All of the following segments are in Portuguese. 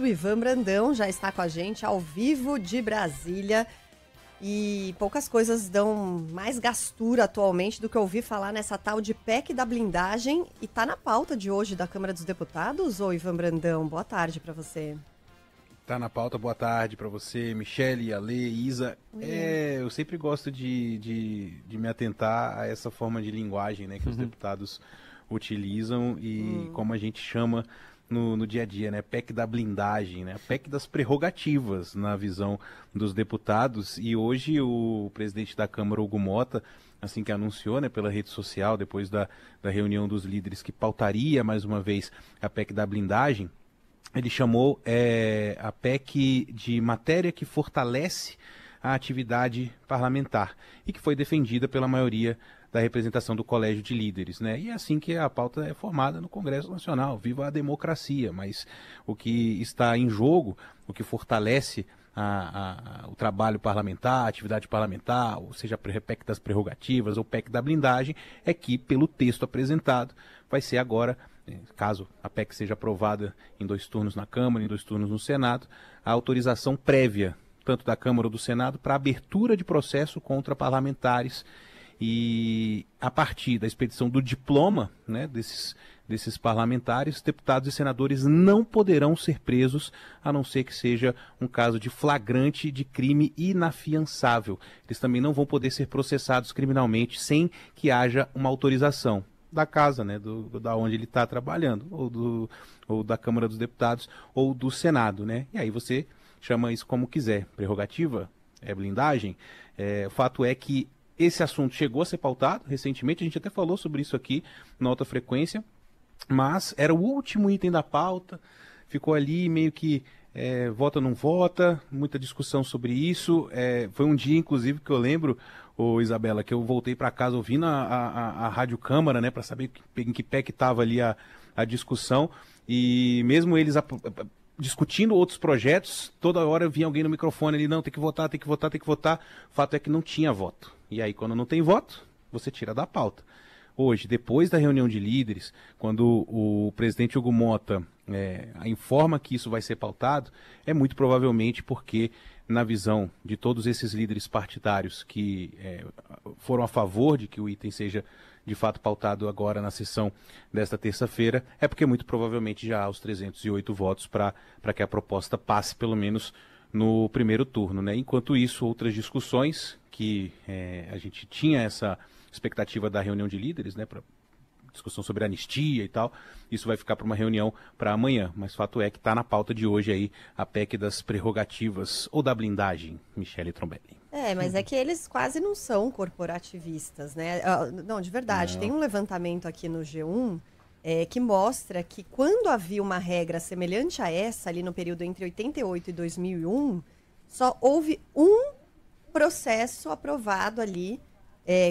O Ivan Brandão já está com a gente ao vivo de Brasília e poucas coisas dão mais gastura atualmente do que ouvir falar nessa tal de PEC da blindagem e tá na pauta de hoje da Câmara dos Deputados. Ô Ivan Brandão, boa tarde para você. Tá na pauta, boa tarde para você, Michele, Ale, Isa. Eu sempre gosto de me atentar a essa forma de linguagem, né, que os deputados utilizam e como a gente chama no dia a dia, né? PEC da blindagem, né? PEC das prerrogativas na visão dos deputados. E hoje o presidente da Câmara, Hugo Motta, assim que anunciou, né, pela rede social, depois da reunião dos líderes que pautaria mais uma vez a PEC da blindagem, ele chamou a PEC de matéria que fortalece a atividade parlamentar e que foi defendida pela maioria da representação do Colégio de Líderes, né? E é assim que a pauta é formada no Congresso Nacional. Viva a democracia! Mas o que está em jogo, o que fortalece o trabalho parlamentar, a atividade parlamentar, ou seja, a PEC das prerrogativas ou PEC da blindagem, é que, pelo texto apresentado, vai ser agora, caso a PEC seja aprovada em 2 turnos na Câmara, em 2 turnos no Senado, a autorização prévia, tanto da Câmara ou do Senado, para abertura de processo contra parlamentares. E a partir da expedição do diploma, né, desses parlamentares, deputados e senadores não poderão ser presos, a não ser que seja um caso de flagrante de crime inafiançável. Eles também não vão poder ser processados criminalmente sem que haja uma autorização da casa, né, da onde ele está trabalhando, ou da Câmara dos Deputados, ou do Senado, né? E aí você chama isso como quiser. Prerrogativa? É blindagem? O fato é que esse assunto chegou a ser pautado recentemente, a gente até falou sobre isso aqui na Alta Frequência, mas era o último item da pauta, ficou ali meio que vota ou não vota, muita discussão sobre isso. Foi um dia, inclusive, que eu lembro, Isabela, que eu voltei para casa ouvindo a Rádio Câmara, né, para saber em que pé que estava ali a discussão, e mesmo eles discutindo outros projetos, toda hora vinha alguém no microfone ali, não, tem que votar, tem que votar, tem que votar. O fato é que não tinha voto. E aí, quando não tem voto, você tira da pauta. Hoje, depois da reunião de líderes, quando o presidente Hugo Motta informa que isso vai ser pautado, é muito provavelmente porque, na visão de todos esses líderes partidários que foram a favor de que o item seja de fato pautado agora na sessão desta terça-feira, é porque muito provavelmente já há os 308 votos para que a proposta passe pelo menos no primeiro turno, né? Enquanto isso, outras discussões que a gente tinha essa expectativa da reunião de líderes, né, para discussão sobre anistia e tal, isso vai ficar para uma reunião para amanhã, mas fato é que está na pauta de hoje aí a PEC das prerrogativas ou da blindagem, Michele Trombelli. Mas é que eles quase não são corporativistas, né? Não, de verdade, tem um levantamento aqui no G1 que mostra que quando havia uma regra semelhante a essa, ali no período entre 88 e 2001, só houve um processo aprovado ali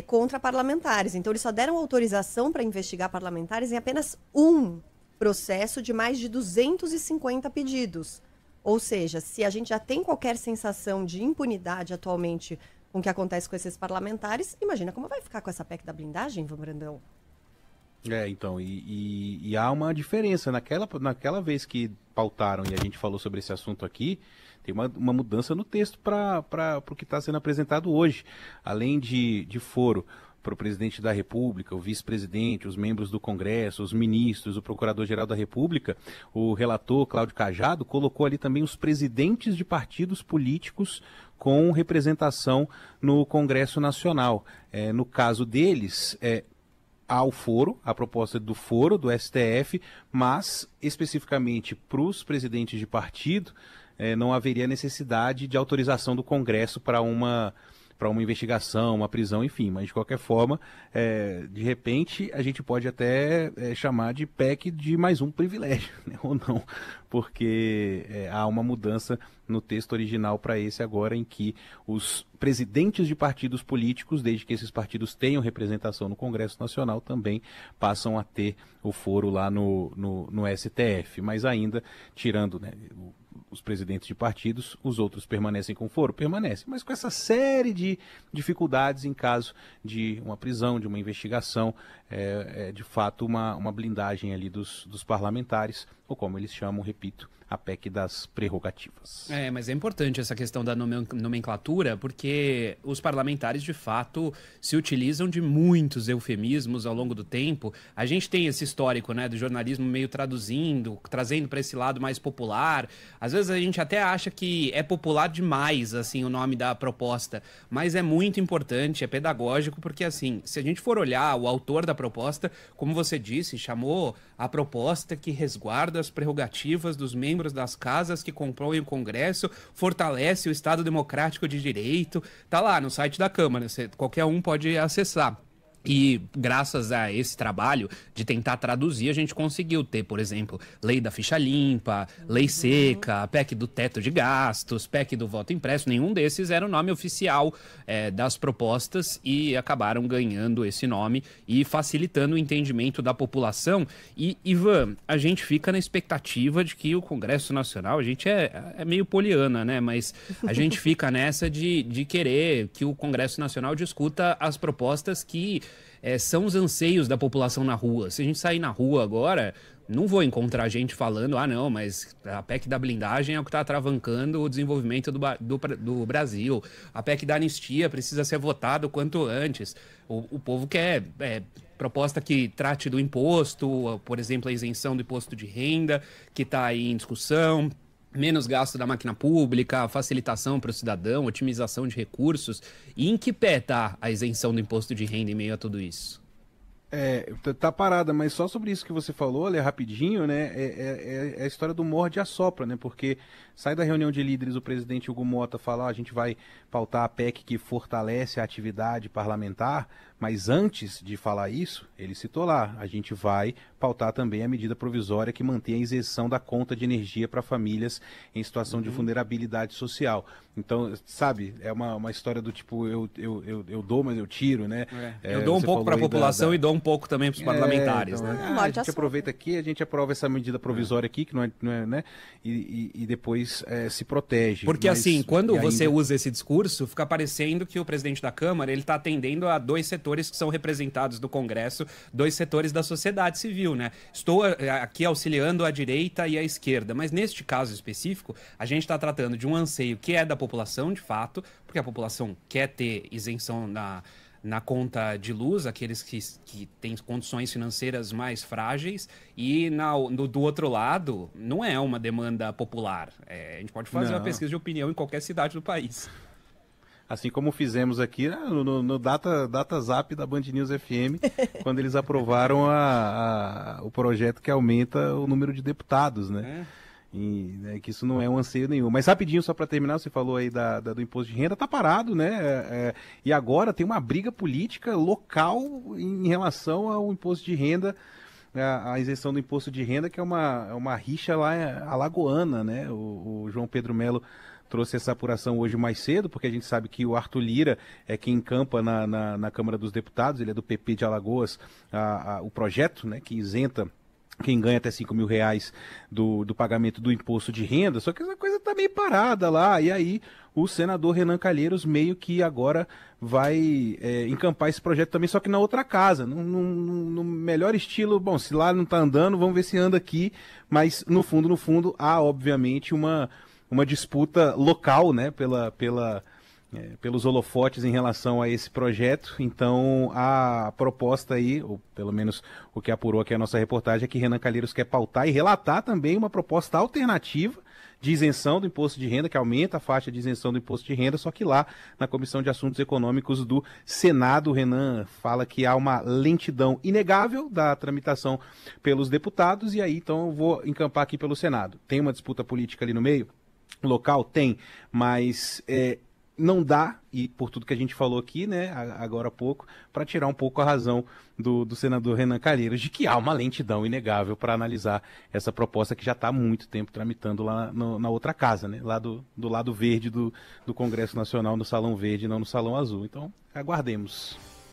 contra parlamentares. Então, eles só deram autorização para investigar parlamentares em apenas um processo de mais de 250 pedidos. Ou seja, se a gente já tem qualquer sensação de impunidade atualmente com o que acontece com esses parlamentares, imagina como vai ficar com essa PEC da blindagem, Ivan Brandão? Então, e há uma diferença. Naquela vez que pautaram e a gente falou sobre esse assunto aqui, tem uma mudança no texto para o que está sendo apresentado hoje. Além de foro para o presidente da República, o vice-presidente, os membros do Congresso, os ministros, o procurador-geral da República, o relator Cláudio Cajado colocou ali também os presidentes de partidos políticos com representação no Congresso Nacional. No caso deles, há o foro, a proposta do foro do STF, mas especificamente para os presidentes de partido, não haveria necessidade de autorização do Congresso para uma investigação, uma prisão, enfim. Mas, de qualquer forma, de repente, a gente pode até chamar de PEC de mais um privilégio, né? Ou não, porque há uma mudança no texto original para esse agora, em que os presidentes de partidos políticos, desde que esses partidos tenham representação no Congresso Nacional, também passam a ter o foro lá no STF. Mas ainda, tirando, né, os presidentes de partidos, os outros permanecem com foro? Permanecem, mas com essa série de dificuldades em caso de uma prisão, de uma investigação, de fato uma blindagem ali dos parlamentares, ou como eles chamam, repito, a PEC das prerrogativas. Mas é importante essa questão da nomenclatura, porque os parlamentares, de fato, se utilizam de muitos eufemismos ao longo do tempo. A gente tem esse histórico, né, do jornalismo meio trazendo para esse lado mais popular. Às vezes a gente até acha que é popular demais, assim, o nome da proposta, mas é muito importante, é pedagógico, porque, assim, se a gente for olhar o autor da proposta, como você disse, chamou a proposta que resguarda as prerrogativas dos membros das casas que compõem o Congresso, fortalece o Estado Democrático de Direito. Tá lá no site da Câmara, qualquer um pode acessar. E graças a esse trabalho de tentar traduzir, a gente conseguiu ter, por exemplo, lei da ficha limpa, lei seca, PEC do teto de gastos, PEC do voto impresso. Nenhum desses era o nome oficial das propostas e acabaram ganhando esse nome e facilitando o entendimento da população. E, Ivan, a gente fica na expectativa de que o Congresso Nacional, a gente é meio poliana, né? Mas a gente fica nessa de querer que o Congresso Nacional discuta as propostas que são os anseios da população na rua. Se a gente sair na rua agora, não vou encontrar gente falando, não, mas a PEC da blindagem é o que está atravancando o desenvolvimento do Brasil. A PEC da anistia precisa ser votada o quanto antes. O povo quer proposta que trate do imposto, por exemplo, a isenção do imposto de renda, que está aí em discussão. Menos gasto da máquina pública, facilitação para o cidadão, otimização de recursos. E em que pé está a isenção do imposto de renda em meio a tudo isso? Tá parada, mas só sobre isso que você falou, olha, rapidinho, né? É a história do morde e assopra, né? Porque sai da reunião de líderes, o presidente Hugo Mota fala, a gente vai pautar a PEC que fortalece a atividade parlamentar, mas antes de falar isso, ele citou lá, a gente vai pautar também a medida provisória que mantém a isenção da conta de energia para famílias em situação de vulnerabilidade social. Então, sabe, é uma história do tipo, eu dou, mas eu tiro, né? Eu dou um pouco para a população e dou um pouco também para os parlamentares, então, né? A gente aproveita aqui, a gente aprova essa medida provisória aqui, que não é, né? E depois se protege. Porque assim, quando você usa esse discurso, fica parecendo que o presidente da Câmara, ele está atendendo a dois setores que são representados no Congresso, dois setores da sociedade civil, né? Estou aqui auxiliando a direita e a esquerda, mas neste caso específico, a gente está tratando de um anseio que é da população, de fato, porque a população quer ter isenção na conta de luz, aqueles que têm condições financeiras mais frágeis, e do outro lado, não é uma demanda popular. A gente pode fazer uma pesquisa de opinião em qualquer cidade do país. Assim como fizemos aqui no Data Zap da Band News FM, quando eles aprovaram o projeto que aumenta o número de deputados, né? E que isso não é um anseio nenhum. Mas rapidinho, só para terminar, você falou aí do imposto de renda, tá parado, né? E agora tem uma briga política local em relação ao imposto de renda, a isenção do imposto de renda, que é uma rixa lá alagoana, né? O João Pedro Melo trouxe essa apuração hoje mais cedo, porque a gente sabe que o Arthur Lira é quem encampa na Câmara dos Deputados, ele é do PP de Alagoas, o projeto, né, que isenta quem ganha até R$5.000 do pagamento do imposto de renda, só que essa coisa tá meio parada lá, e aí o senador Renan Calheiros meio que agora vai encampar esse projeto também, só que na outra casa, no melhor estilo, bom, se lá não tá andando, vamos ver se anda aqui, mas no fundo, há obviamente uma disputa local, né, pelos holofotes em relação a esse projeto. Então, a proposta aí, ou pelo menos o que apurou aqui a nossa reportagem, é que Renan Calheiros quer pautar e relatar também uma proposta alternativa de isenção do imposto de renda, que aumenta a faixa de isenção do imposto de renda, só que lá na Comissão de Assuntos Econômicos do Senado, o Renan fala que há uma lentidão inegável da tramitação pelos deputados, e aí então eu vou encampar aqui pelo Senado. Tem uma disputa política ali no meio? Local? Tem, mas não dá, e por tudo que a gente falou aqui, né, agora há pouco, para tirar um pouco a razão do senador Renan Calheiros de que há uma lentidão inegável para analisar essa proposta que já está há muito tempo tramitando lá na outra casa, né, lá do lado verde do Congresso Nacional, no Salão Verde, não no Salão Azul. Então, aguardemos.